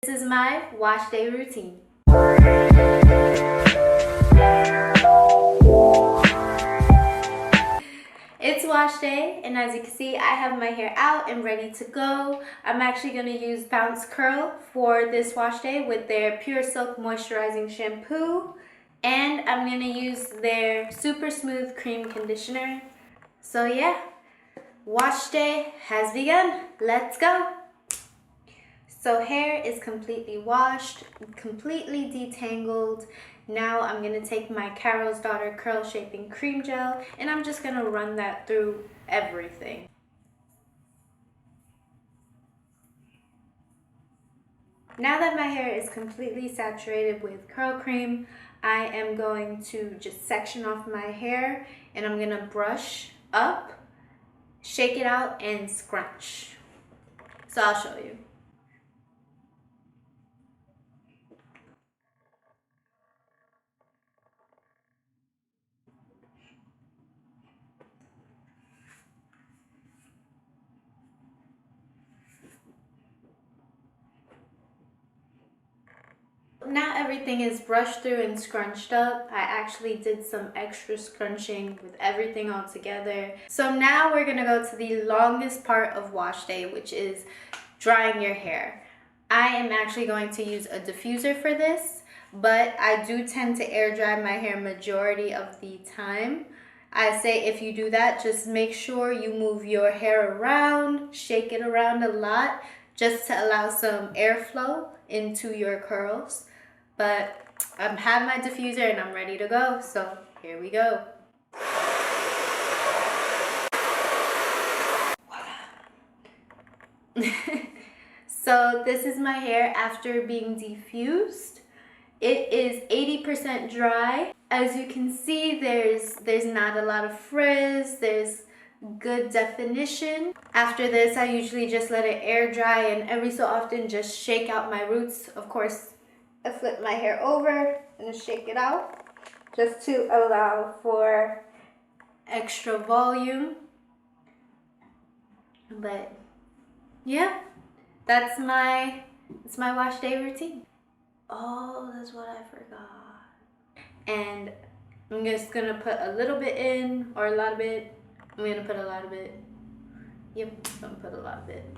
This is my wash day routine. It's wash day, and as you can see, I have my hair out and ready to go. I'm actually going to use Bounce Curl for this wash day with their Pure Silk Moisturizing Shampoo, and I'm going to use their Super Smooth Cream Conditioner. So yeah, wash day has begun. Let's go! So hair is completely washed, completely detangled. Now I'm going to take my Carol's Daughter Curl Shaping Cream Gel and I'm just going to run that through everything. Now that my hair is completely saturated with curl cream, I am going to just section off my hair and I'm going to brush up, shake it out, and scrunch. So I'll show you. Now everything is brushed through and scrunched up. I actually did some extra scrunching with everything all together. So now we're gonna go to the longest part of wash day, which is drying your hair. I am actually going to use a diffuser for this, but I do tend to air dry my hair majority of the time. I say if you do that, just make sure you move your hair around, shake it around a lot, just to allow some airflow into your curls. But I have my diffuser and I'm ready to go, so here we go. So this is my hair after being diffused. It is 80% dry. As you can see, there's not a lot of frizz, there's good definition. After this, I usually just let it air dry and every so often just shake out my roots. Of course, I flip my hair over and shake it out just to allow for extra volume. But yeah, that's my wash day routine. Oh, that's what I forgot. And I'm just gonna put a little bit in, or a lot of it. I'm gonna put a lot of it. Yep, I'm gonna put a lot of it.